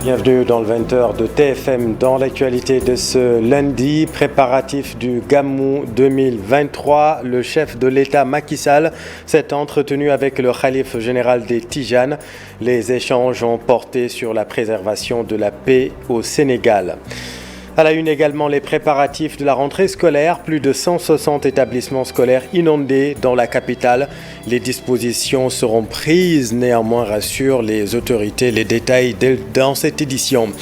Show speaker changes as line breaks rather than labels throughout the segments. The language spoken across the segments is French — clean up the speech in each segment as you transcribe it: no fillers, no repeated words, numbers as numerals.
Bienvenue dans le 20h de TFM. Dans l'actualité de ce lundi, préparatif du Gamou 2023, le chef de l'État Macky Sall s'est entretenu avec le khalife général des Tijanes. Les échanges ont porté sur la préservation de la paix au Sénégal. À la une également, les préparatifs de la rentrée scolaire. Plus de 160 établissements scolaires inondés dans la capitale. Les dispositions seront prises, néanmoins rassurent les autorités. Les détails dans cette édition.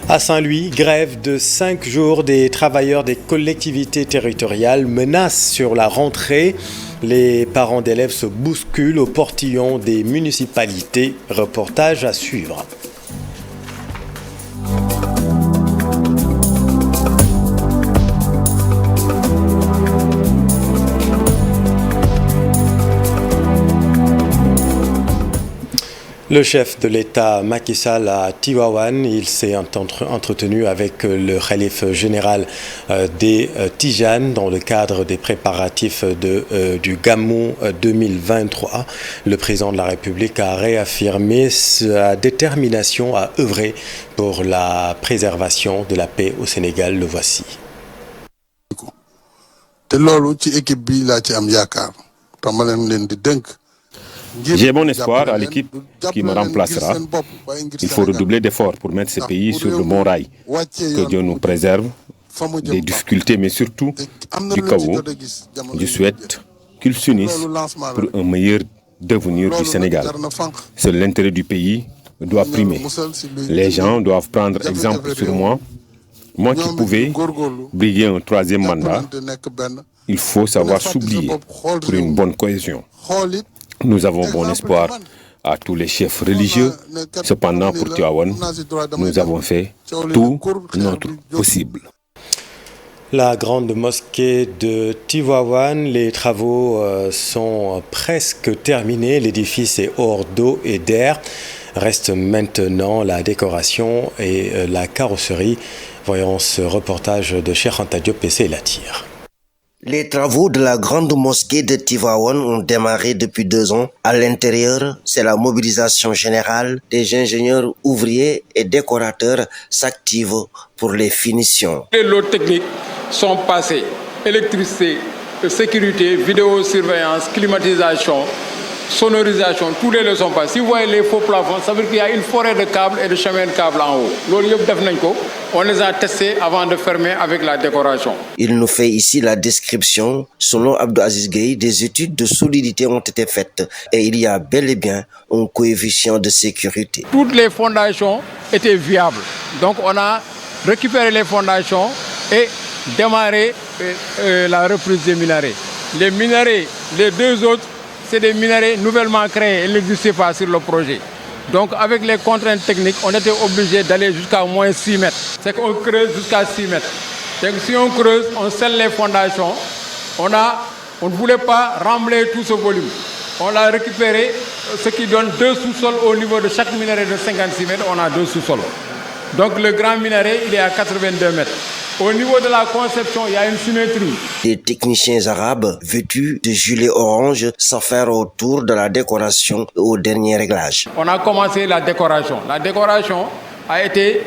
À Saint-Louis, grève de 5 jours des travailleurs des collectivités territoriales, menace sur la rentrée. Les parents d'élèves se bousculent au portillon des municipalités. Reportage à suivre. Le chef de l'État Macky Sall à Tivaouane, il s'est entretenu avec le khalife général des Tijanes dans le cadre des préparatifs du Gamou 2023. Le président de la République a réaffirmé sa détermination à œuvrer pour la préservation de la paix au Sénégal. Le voici.
J'ai bon espoir à l'équipe qui me remplacera. Il faut redoubler d'efforts pour mettre ce pays sur le bon rail. Que Dieu nous préserve des difficultés, mais surtout du chaos. Je souhaite qu'ils s'unissent pour un meilleur devenir du Sénégal. Seul l'intérêt du pays doit primer. Les gens doivent prendre exemple sur moi. Moi qui pouvais briguer un troisième mandat, il faut savoir s'oublier pour une bonne cohésion. Nous avons bon espoir à tous les chefs religieux. Cependant, pour Tivaouane, nous avons fait tout notre possible.
La grande mosquée de Tivaouane, les travaux sont presque terminés. L'édifice est hors d'eau et d'air. Reste maintenant la décoration et la carrosserie. Voyons ce reportage de Cheikh Anta Diop et la tire.
Les travaux de la grande mosquée de Tivaouane ont démarré depuis 2 ans. À l'intérieur, c'est la mobilisation générale des ingénieurs, ouvriers et décorateurs s'activent pour les finitions.
Les lots techniques sont passés. Électricité, sécurité, vidéosurveillance, climatisation, sonorisation, tous les lots sont passés. Si vous voyez les faux plafonds, ça veut dire qu'il y a une forêt de câbles et de chemins de câbles en haut. On les a testés avant de fermer avec la décoration.
Il nous fait ici la description. Selon Abdou Aziz Gueye, des études de solidité ont été faites et il y a bel et bien un coefficient de sécurité.
Toutes les fondations étaient viables. Donc on a récupéré les fondations et démarré la reprise des minarets. Les minarets, les 2 autres, c'est des minarets nouvellement créés. Ils n'existaient pas sur le projet. Donc avec les contraintes techniques, on était obligé d'aller jusqu'à moins 6 mètres. C'est qu'on creuse jusqu'à 6 mètres. Donc si on creuse, on scelle les fondations. On ne voulait pas rembler tout ce volume. On l'a récupéré, ce qui donne 2 sous-sols au niveau de chaque minaret de 56 mètres. On a 2 sous-sols. Donc le grand minaret, il est à 82 mètres. Au niveau de la conception, il y a une symétrie.
Des techniciens arabes vêtus de gilets orange s'affairent autour de la décoration au dernier réglage.
On a commencé la décoration. La décoration a été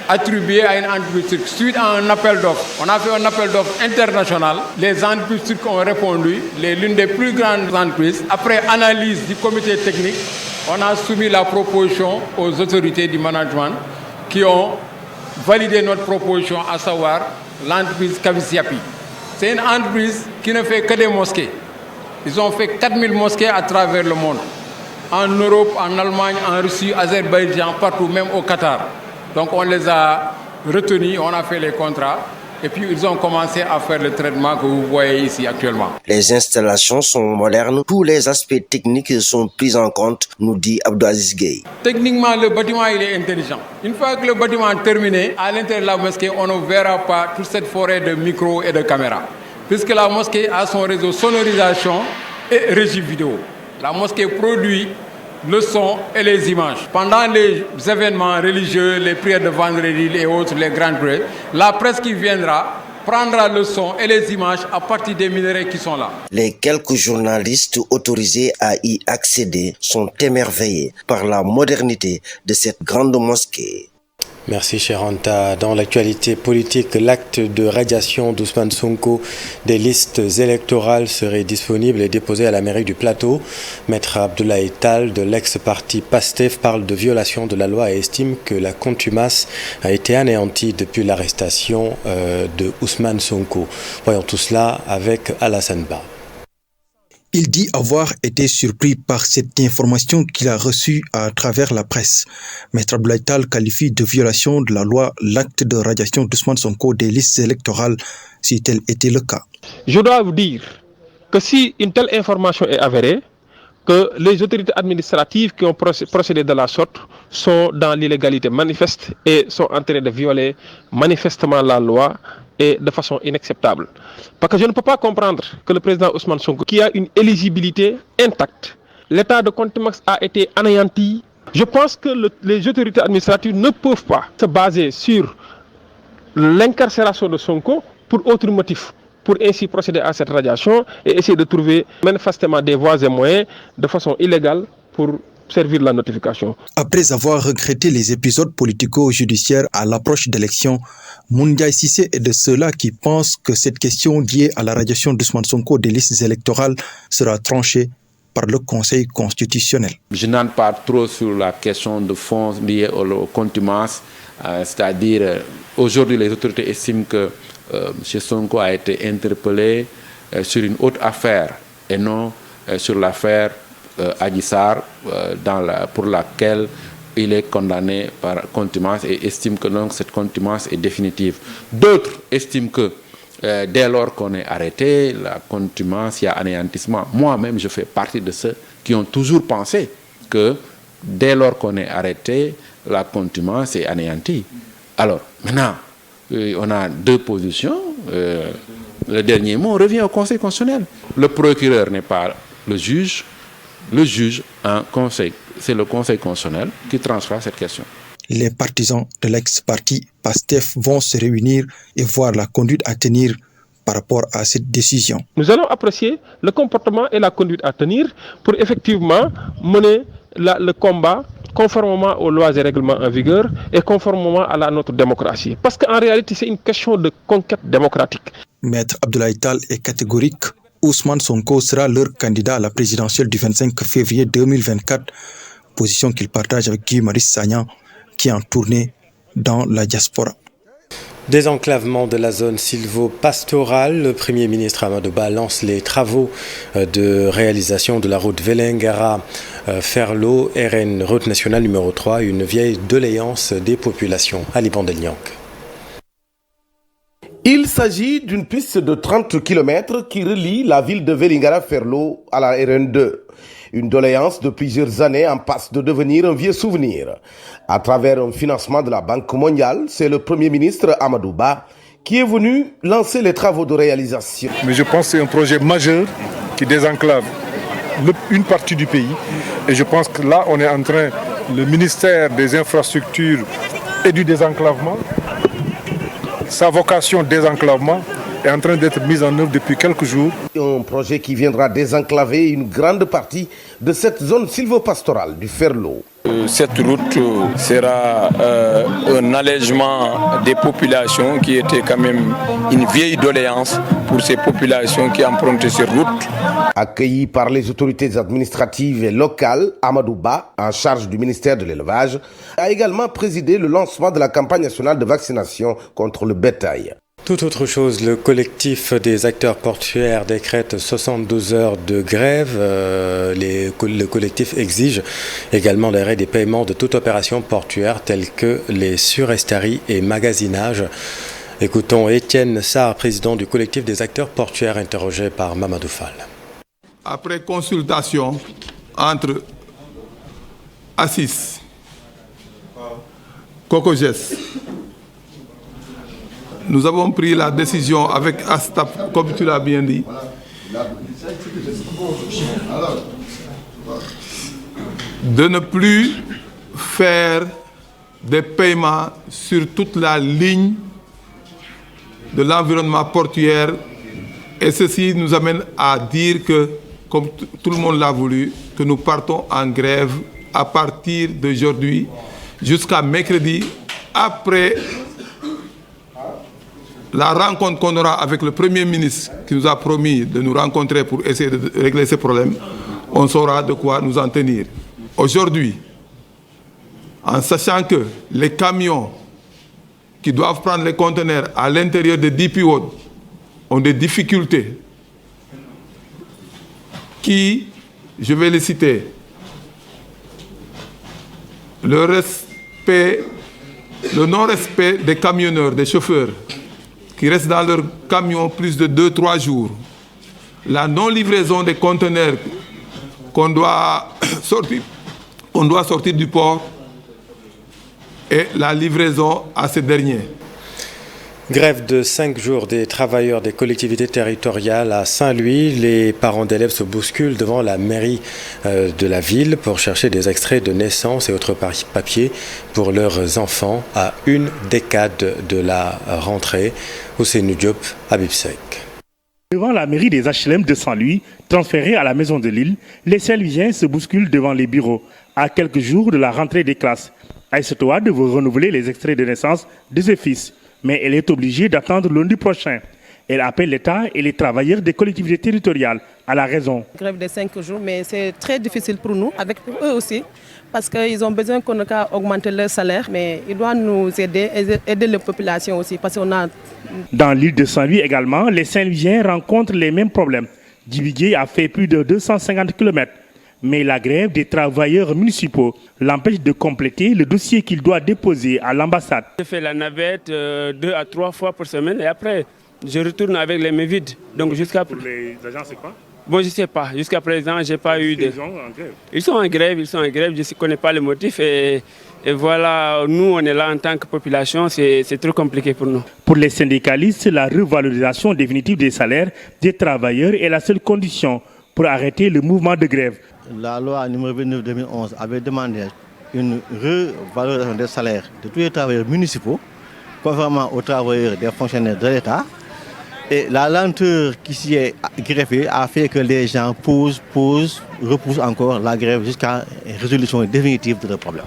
attribuée à une entreprise turque suite à un appel d'offres. On a fait un appel d'offres international. Les entreprises turques ont répondu, l'une des plus grandes entreprises. Après analyse du comité technique, on a soumis la proposition aux autorités du management qui ont validé notre proposition, à savoir l'entreprise Kavisiapi. C'est une entreprise qui ne fait que des mosquées. Ils ont fait 4000 mosquées à travers le monde. En Europe, en Allemagne, en Russie, Azerbaïdjan, partout, même au Qatar. Donc on les a retenus, on a fait les contrats. Et puis ils ont commencé à faire le traitement que vous voyez ici actuellement.
Les installations sont modernes, tous les aspects techniques sont pris en compte, nous dit Abdou Aziz Gueye.
Techniquement, le bâtiment il est intelligent. Une fois que le bâtiment est terminé, à l'intérieur de la mosquée, on ne verra pas toute cette forêt de micros et de caméras. Puisque la mosquée a son réseau sonorisation et régie vidéo. La mosquée produit le son et les images. Pendant les événements religieux, les prières de vendredi et autres, les grandes prières, la presse qui viendra prendra le son et les images à partir des minéraux qui sont là.
Les quelques journalistes autorisés à y accéder sont émerveillés par la modernité de cette grande mosquée.
Merci Cheranta. Dans l'actualité politique, l'acte de radiation d'Ousmane Sonko des listes électorales serait disponible et déposé à la mairie du Plateau. Maître Abdoulaye Tall de l'ex-parti PASTEF parle de violation de la loi et estime que la contumace a été anéantie depuis l'arrestation de Ousmane Sonko. Voyons tout cela avec Alassane Ba.
Il dit avoir été surpris par cette information qu'il a reçue à travers la presse. Maître Abdoulaye Tall qualifie de violation de la loi l'acte de radiation d'Ousmane Sonko des listes électorales, si tel était le cas.
Je dois vous dire que si une telle information est avérée, que les autorités administratives qui ont procédé de la sorte sont dans l'illégalité manifeste et sont en train de violer manifestement la loi et de façon inacceptable. Parce que je ne peux pas comprendre que le président Ousmane Sonko, qui a une éligibilité intacte, l'état de contumace a été anéanti. Je pense que les autorités administratives ne peuvent pas se baser sur l'incarcération de Sonko pour autre motif, pour ainsi procéder à cette radiation et essayer de trouver manifestement des voies et moyens de façon illégale pour servir la notification.
Après avoir regretté les épisodes politico-judiciaires à l'approche d'élections, Moundiaye Cissé est de ceux-là qui pensent que cette question liée à la radiation d'Ousmane Sonko des listes électorales sera tranchée par le Conseil constitutionnel.
Je n'entre pas trop sur la question de fond liée aux contumaces, c'est-à-dire aujourd'hui les autorités estiment que M. Sonko a été interpellé sur une autre affaire et non sur l'affaire Adji Sarr pour laquelle il est condamné par contumace et estime que donc cette contumace est définitive. D'autres estiment que dès lors qu'on est arrêté, la contumace, il y a anéantissement. Moi-même, je fais partie de ceux qui ont toujours pensé que dès lors qu'on est arrêté, la contumace est anéantie. Alors, maintenant, on a deux positions. Le dernier mot revient au Conseil constitutionnel. Le procureur n'est pas le juge. Le juge, c'est le Conseil constitutionnel qui tranchera cette question.
Les partisans de l'ex-parti PASTEF vont se réunir et voir la conduite à tenir par rapport à cette décision.
Nous allons apprécier le comportement et la conduite à tenir pour effectivement mener le combat conformément aux lois et règlements en vigueur et conformément à notre démocratie. Parce qu'en réalité, c'est une question de conquête démocratique.
Maître Abdoulaye Tall est catégorique. Ousmane Sonko sera leur candidat à la présidentielle du 25 février 2024, position qu'il partage avec Guy Marius Sagna, qui est en tournée dans la diaspora.
Désenclavement de la zone sylvo-pastorale, le Premier ministre Amadou Ba lance les travaux de réalisation de la route Vélingara-Ferlo, RN, route nationale numéro 3, une vieille doléance des populations. Ali Bandeliank.
Il s'agit d'une piste de 30 km qui relie la ville de Vélingara-Ferlo à la RN2. Une doléance de plusieurs années en passe de devenir un vieux souvenir. À travers un financement de la Banque mondiale, c'est le Premier ministre Amadou Ba qui est venu lancer les travaux de réalisation.
Mais je pense que c'est un projet majeur qui désenclave une partie du pays. Et je pense que là, on est en train, le ministère des Infrastructures et du désenclavement, sa vocation désenclavement est en train d'être mise en œuvre depuis quelques jours.
Un projet qui viendra désenclaver une grande partie de cette zone sylvopastorale du Ferlo.
Cette route sera un allègement des populations qui était quand même une vieille doléance pour ces populations qui empruntent cette route.
Accueilli par les autorités administratives et locales, Amadou Ba, en charge du ministère de l'Élevage, a également présidé le lancement de la campagne nationale de vaccination contre le bétail.
Tout autre chose, le collectif des acteurs portuaires décrète 72 heures de grève. Le collectif exige également l'arrêt des paiements de toute opération portuaire telles que les surestaries et magasinages. Écoutons Étienne Sarr, président du collectif des acteurs portuaires, interrogé par Mamadou Fall.
Après consultation entre ACIS, COCOGES, nous avons pris la décision avec ASTAP, comme tu l'as bien dit, de ne plus faire des paiements sur toute la ligne de l'environnement portuaire. Et ceci nous amène à dire que, comme tout le monde l'a voulu, que nous partons en grève à partir d'aujourd'hui jusqu'à mercredi, après la rencontre qu'on aura avec le Premier ministre qui nous a promis de nous rencontrer pour essayer de régler ces problèmes. On saura de quoi nous en tenir. Aujourd'hui, en sachant que les camions qui doivent prendre les conteneurs à l'intérieur de DP World ont des difficultés qui, je vais les citer, le non-respect des camionneurs, des chauffeurs, qui restent dans leur camion plus de 2-3 jours, la non-livraison des conteneurs qu'on doit sortir du port et la livraison à ces derniers.
Grève de 5 jours des travailleurs des collectivités territoriales à Saint-Louis. Les parents d'élèves se bousculent devant la mairie de la ville pour chercher des extraits de naissance et autres papiers pour leurs enfants à une décade de la rentrée. Ousseynou Diop, Habib Seck.
Devant la mairie des HLM de Saint-Louis, transférée à la maison de l'île, les Saint-Louisiens se bousculent devant les bureaux à quelques jours de la rentrée des classes. Aïssatou Wade veut renouveler les extraits de naissance de ses fils, mais elle est obligée d'attendre lundi prochain. Elle appelle l'État et les travailleurs des collectivités territoriales à la raison.
Grève de 5 jours, mais c'est très difficile pour nous, avec eux aussi, parce qu'ils ont besoin qu'on augmente leur salaire, mais ils doivent nous aider les populations aussi, parce qu'on a...
Dans l'île de Saint-Louis également, les Saint-Louisiens rencontrent les mêmes problèmes. Djibouti a fait plus de 250 km. Mais la grève des travailleurs municipaux l'empêche de compléter le dossier qu'il doit déposer à l'ambassade.
Je fais la navette 2 à 3 fois par semaine et après je retourne avec les mains vides. Donc jusqu'à...
Pour les agents, c'est quoi?
Bon, je ne sais pas. Jusqu'à présent, je n'ai pas eu de...
Ils sont en grève.
Ils sont en grève, je ne connais pas le motif. Et voilà, nous, on est là en tant que population, c'est trop compliqué pour nous.
Pour les syndicalistes, la revalorisation définitive des salaires des travailleurs est la seule condition pour arrêter le mouvement de grève.
La loi numéro 29/2011 avait demandé une revalorisation des salaires de tous les travailleurs municipaux, conformément aux travailleurs des fonctionnaires de l'État. Et la lenteur qui s'y est greffée a fait que les gens repoussent encore la grève jusqu'à une résolution définitive de leurs problèmes.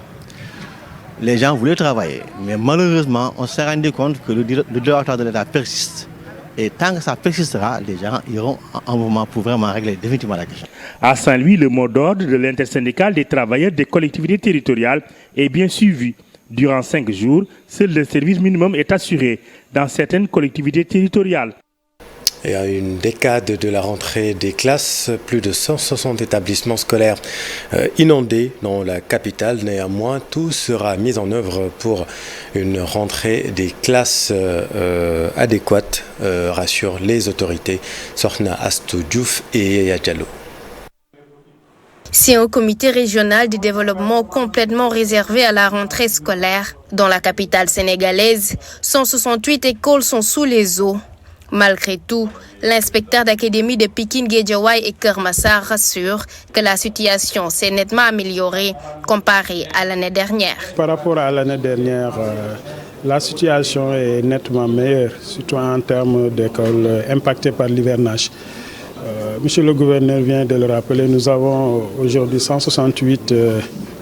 Les gens voulaient travailler, mais malheureusement, on s'est rendu compte que le directeur de l'État persiste. Et tant que ça persistera, les gens iront en mouvement pour vraiment régler définitivement la question.
À Saint-Louis, le mot d'ordre de l'intersyndicale des travailleurs des collectivités territoriales est bien suivi. Durant 5 jours, seul le service minimum est assuré dans certaines collectivités territoriales.
Et à une décade de la rentrée des classes, plus de 160 établissements scolaires inondés dans la capitale. Néanmoins, tout sera mis en œuvre pour une rentrée des classes adéquate, rassurent les autorités. Sorna Astou Diouf et Yaya Diallo.
C'est un comité régional de développement complètement réservé à la rentrée scolaire. Dans la capitale sénégalaise, 168 écoles sont sous les eaux. Malgré tout, l'inspecteur d'académie de Pikine, Guédiawaye et Kermassar rassure que la situation s'est nettement améliorée comparée à l'année dernière.
Par rapport à l'année dernière, la situation est nettement meilleure, surtout en termes d'écoles impactées par l'hivernage. Monsieur le gouverneur vient de le rappeler, nous avons aujourd'hui 168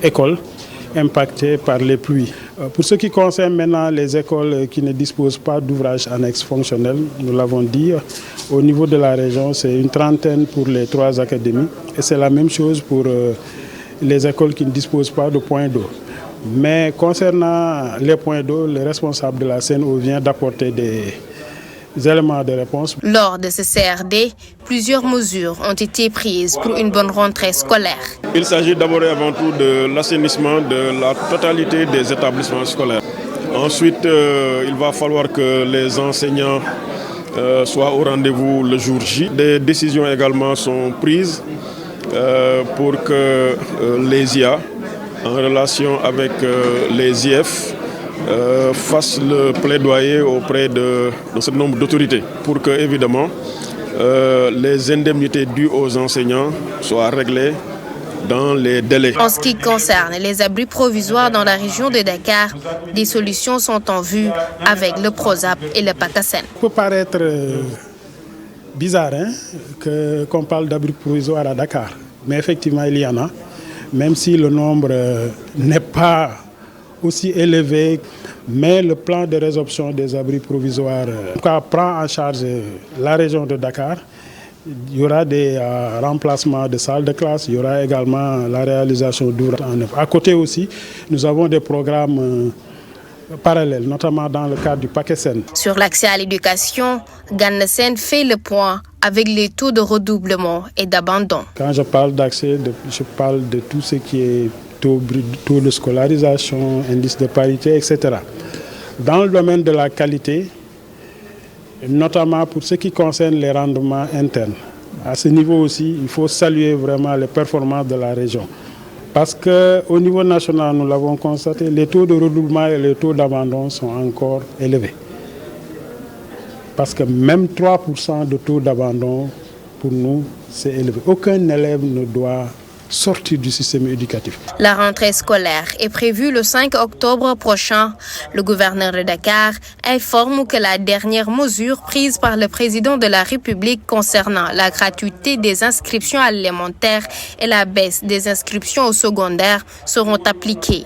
écoles impactées par les pluies. Pour ce qui concerne maintenant les écoles qui ne disposent pas d'ouvrages annexes fonctionnels, nous l'avons dit, au niveau de la région, c'est une trentaine pour les 3 académies et c'est la même chose pour les écoles qui ne disposent pas de points d'eau. Mais concernant les points d'eau, le responsable de la CNO vient d'apporter des éléments de réponse.
Lors de ce CRD, plusieurs mesures ont été prises pour une bonne rentrée scolaire.
Il s'agit d'abord et avant tout de l'assainissement de la totalité des établissements scolaires. Ensuite, il va falloir que les enseignants soient au rendez-vous le jour J. Des décisions également sont prises pour que les IA, en relation avec les IF, fasse le plaidoyer auprès de ce nombre d'autorités pour que, évidemment, les indemnités dues aux enseignants soient réglées dans les délais.
En ce qui concerne les abris provisoires dans la région de Dakar, des solutions sont en vue avec le Prozap et le PACASEN.
Ça peut paraître bizarre qu'on parle d'abris provisoires à Dakar, mais effectivement il y en a, même si le nombre n'est pas aussi élevé, mais le plan de résorption des abris provisoires prend en charge la région de Dakar. Il y aura des remplacements de salles de classe, il y aura également la réalisation d'ouvrages en œuvre. À côté aussi, nous avons des programmes parallèles, notamment dans le cadre du PACASEN.
Sur l'accès à l'éducation, Gana Sène fait le point avec les taux de redoublement et d'abandon.
Quand je parle d'accès, je parle de tout ce qui est taux de scolarisation, indice de parité, etc. Dans le domaine de la qualité, notamment pour ce qui concerne les rendements internes, à ce niveau aussi, il faut saluer vraiment les performances de la région. Parce qu'au niveau national, nous l'avons constaté, les taux de redoublement et les taux d'abandon sont encore élevés. Parce que même 3% de taux d'abandon, pour nous, c'est élevé. Aucun élève ne doit sortir du système éducatif.
La rentrée scolaire est prévue le 5 octobre prochain. Le gouverneur de Dakar informe que la dernière mesure prise par le président de la République concernant la gratuité des inscriptions alimentaires et la baisse des inscriptions au secondaire seront appliquées.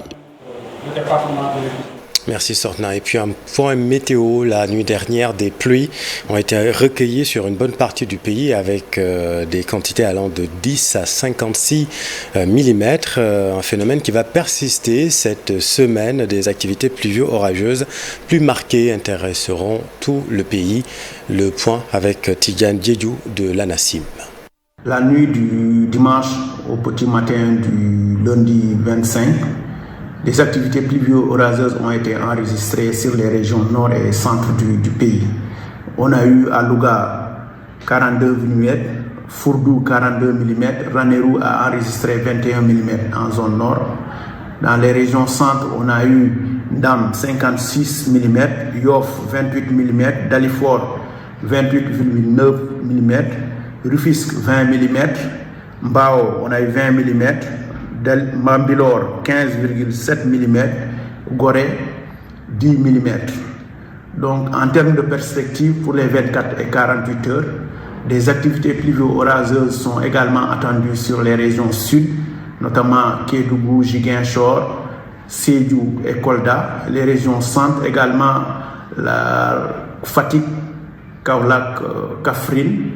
Merci Sortna. Et puis un point météo, la nuit dernière, des pluies ont été recueillies sur une bonne partie du pays avec des quantités allant de 10 à 56 mm. Un phénomène qui va persister cette semaine. Des activités pluvio-orageuses plus marquées intéresseront tout le pays. Le point avec Tidiane Diédiou de l'ANACIM.
La nuit du dimanche au petit matin du lundi 25, des activités pluvio-orageuses ont été enregistrées sur les régions nord et centre du pays. On a eu à Louga 42 mm, Fourdou 42 mm, Ranérou a enregistré 21 mm en zone nord. Dans les régions centre, on a eu Ndam 56 mm, Yoff 28 mm, Dalifort 28,9 mm, Rufisque 20 mm, Mbao on a eu 20 mm, Mambilor 15,7 mm, Gorée 10 mm. Donc en termes de perspective pour les 24 et 48 heures, des activités pluvio-orageuses sont également attendues sur les régions sud, notamment Kédougou, Ziguinchor, Sédhiou et Kolda. Les régions centre également, la Fatick, Kaolack, Kaffrine.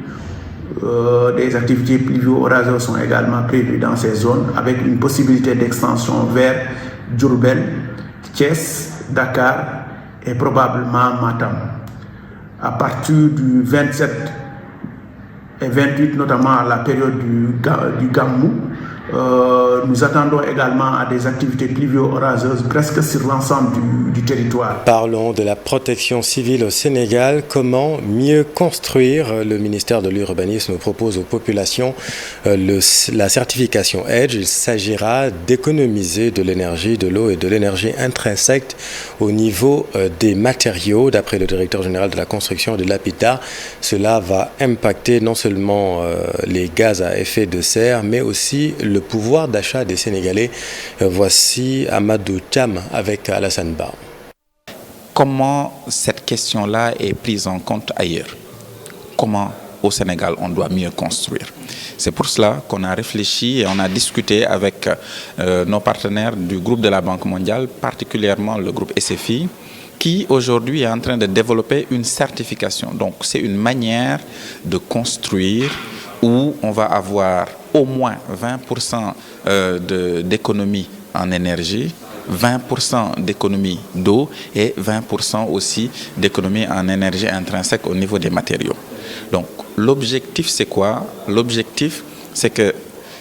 Des activités pluvio-orageuses sont également prévues dans ces zones avec une possibilité d'extension vers Diourbel, Thiès, Dakar et probablement Matam. À partir du 27 et 28, notamment à la période du Gamou, nous attendons également à des activités pluvio-orageuses presque sur l'ensemble du territoire.
Parlons de la protection civile au Sénégal. Comment mieux construire? Le ministère de l'Urbanisme propose aux populations la certification EDGE. Il s'agira d'économiser de l'énergie, de l'eau et de l'énergie intrinsèque au niveau des matériaux. D'après le directeur général de la construction et de l'habitat, cela va impacter non seulement les gaz à effet de serre, mais aussi le pouvoir d'achat des Sénégalais. Voici Amadou Thiam avec Alassane Ba.
Comment cette question-là est prise en compte ailleurs? Comment au Sénégal on doit mieux construire? C'est pour cela qu'on a réfléchi et on a discuté avec nos partenaires du groupe de la Banque mondiale, particulièrement le groupe SFI, qui aujourd'hui est en train de développer une certification. Donc c'est une manière de construire où on va avoir au moins 20% d'économie en énergie, 20% d'économie d'eau et 20% aussi d'économie en énergie intrinsèque au niveau des matériaux. Donc l'objectif c'est quoi? L'objectif c'est que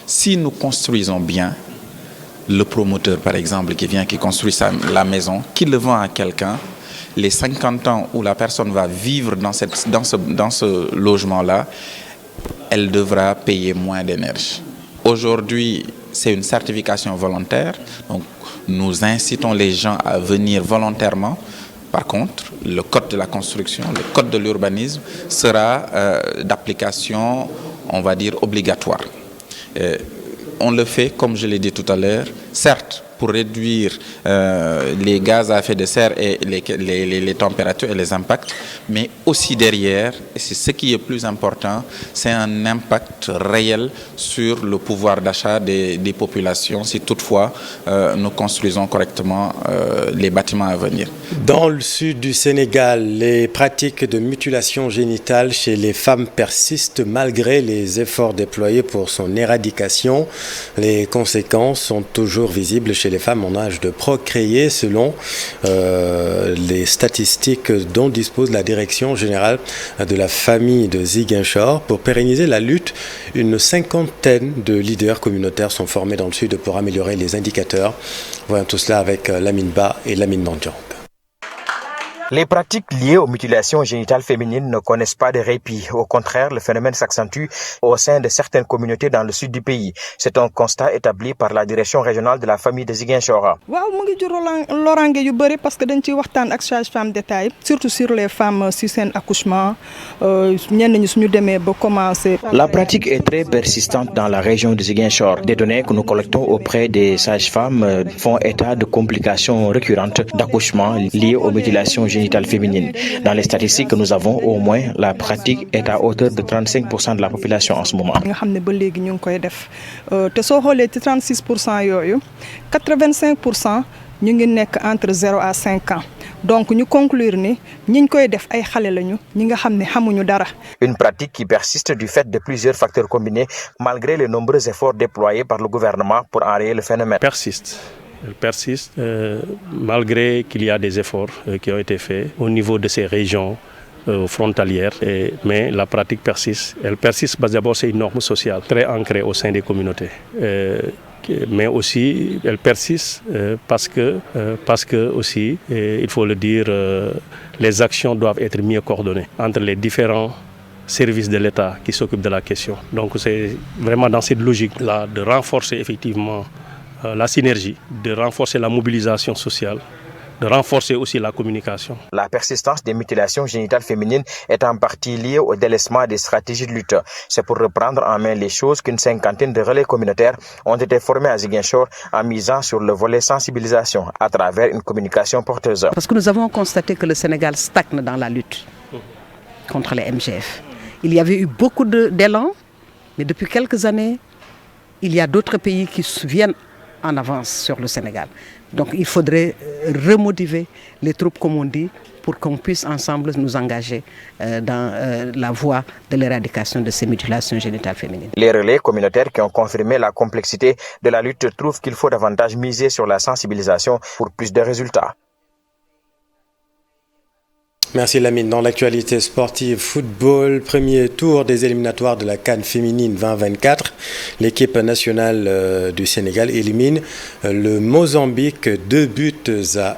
si nous construisons bien, le promoteur par exemple qui construit la maison, qui le vend à quelqu'un, les 50 ans où la personne va vivre dans ce logement-là, elle devra payer moins d'énergie. Aujourd'hui, c'est une certification volontaire, donc nous incitons les gens à venir volontairement. Par contre, le code de la construction, le code de l'urbanisme sera d'application, on va dire, obligatoire. on le fait, comme je l'ai dit tout à l'heure, certes, pour réduire les gaz à effet de serre et les températures et les impacts, mais aussi derrière, et c'est ce qui est plus important, c'est un impact réel sur le pouvoir d'achat des populations si toutefois nous construisons correctement les bâtiments à venir.
Dans le sud du Sénégal, les pratiques de mutilation génitale chez les femmes persistent malgré les efforts déployés pour son éradication. Les conséquences sont toujours visibles chez les femmes en âge de procréer selon les statistiques dont dispose la Direction générale de la famille de Ziguinchor. Pour pérenniser la lutte, une cinquantaine de leaders communautaires sont formés dans le sud pour améliorer les indicateurs. Voyons tout cela avec Lamine Ba et Lamine Mandiang.
Les pratiques liées aux mutilations génitales féminines ne connaissent pas de répit. Au contraire, le phénomène s'accentue au sein de certaines communautés dans le sud du pays. C'est un constat établi par la direction régionale de la famille de Ziguinchor.
waaw mu ngi jur loraange yu bëri parce que dañ ciy waxtaan ak sage-femme détail surtout sur les femmes si seen accouchement ñenn ñi suñu demee ba commencer.
La pratique est très persistante dans la région de Ziguinchor. Des données que nous collectons auprès des sages-femmes font état de complications récurrentes d'accouchement liées aux mutilations génitales féminines. Dans les statistiques que nous avons, au moins, la pratique est à hauteur de 35% de la population en ce moment.
nga xam ne ba léegi ñu ngi koy def te soo xoolee ci 36% yooyu 85% ñu ngi nekk entre 0 à 5 ans. Donc ñu conclure ni ñiñ koy def ay xalé lañu ñi nga xamné xamuñu dara.
Une pratique qui persiste du fait de plusieurs facteurs combinés malgré les nombreux efforts déployés par le gouvernement pour enrayer le phénomène.
Elle persiste malgré qu'il y a des efforts qui ont été faits au niveau de ces régions frontalières, mais la pratique persiste. Elle persiste parce que d'abord c'est une norme sociale très ancrée au sein des communautés. Mais aussi elle persiste parce que aussi, il faut le dire, les actions doivent être mieux coordonnées entre les différents services de l'État qui s'occupent de la question. Donc c'est vraiment dans cette logique-là de renforcer effectivement la synergie, de renforcer la mobilisation sociale, de renforcer aussi la communication.
La persistance des mutilations génitales féminines est en partie liée au délaissement des stratégies de lutte. C'est pour reprendre en main les choses qu'une cinquantaine de relais communautaires ont été formés à Ziguinchor en misant sur le volet sensibilisation à travers une communication porteuse.
Parce que nous avons constaté que le Sénégal stagne dans la lutte contre les MGF. Il y avait eu beaucoup d'élan, mais depuis quelques années, il y a d'autres pays qui viennent en avance sur le Sénégal. Donc il faudrait remotiver les troupes, comme on dit, pour qu'on puisse ensemble nous engager dans la voie de l'éradication de ces mutilations génitales féminines.
Les relais communautaires qui ont confirmé la complexité de la lutte trouvent qu'il faut davantage miser sur la sensibilisation pour plus de résultats.
Merci Lamine. Dans l'actualité sportive, football, premier tour des éliminatoires de la CAN féminine 2024. L'équipe nationale du Sénégal élimine le Mozambique 2-1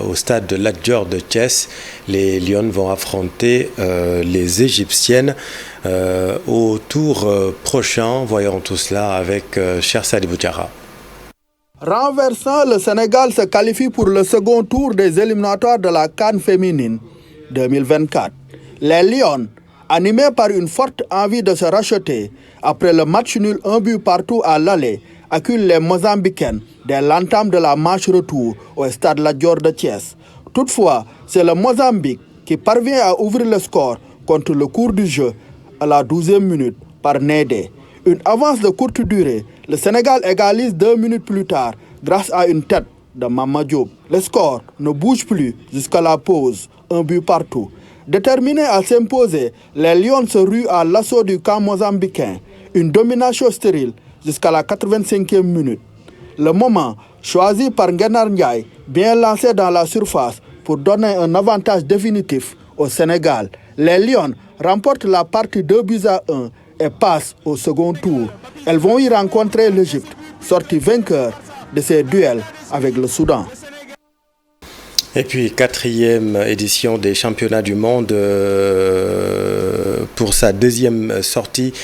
au stade de Lat Dior de Thiès. Les Lions vont affronter les Égyptiennes au tour prochain. Voyons tout cela avec Cher Sadibou Diarra.
Renversant, le Sénégal se qualifie pour le second tour des éliminatoires de la CAN féminine 2024. Les Lions, animés par une forte envie de se racheter après le match nul 1-1 à l'aller, acculent les Mozambicaines dès l'entame de la match retour au stade Lat Dior de Thiès. Toutefois, c'est le Mozambique qui parvient à ouvrir le score contre le cours du jeu à la 12e minute par Nédé. Une avance de courte durée, le Sénégal égalise 2 minutes plus tard grâce à une tête de Mama Diop. Le score ne bouge plus jusqu'à la pause, 1-1. Déterminés à s'imposer, les Lions se ruent à l'assaut du camp mozambicain. Une domination stérile jusqu'à la 85e minute. Le moment choisi par Nguenar Ndiaye, bien lancé dans la surface pour donner un avantage définitif au Sénégal. Les Lions remportent la partie 2-1 et passent au second tour. Elles vont y rencontrer l'Égypte, sortie vainqueur de ces duels avec le Soudan.
Et puis, 4e édition des championnats du monde pour sa deuxième sortie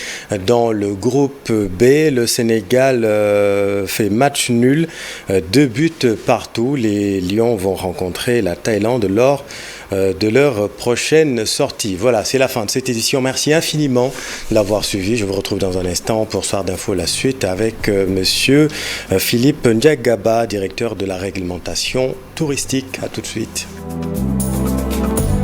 dans le groupe B. Le Sénégal fait match nul, 2 buts partout. Les Lions vont rencontrer la Thaïlande lors de leur prochaine sortie. Voilà, c'est la fin de cette édition. Merci infiniment de l'avoir suivi. Je vous retrouve dans un instant pour Soir d'Info, la suite avec monsieur Philippe Ndiagaba, directeur de la réglementation touristique. À tout de suite.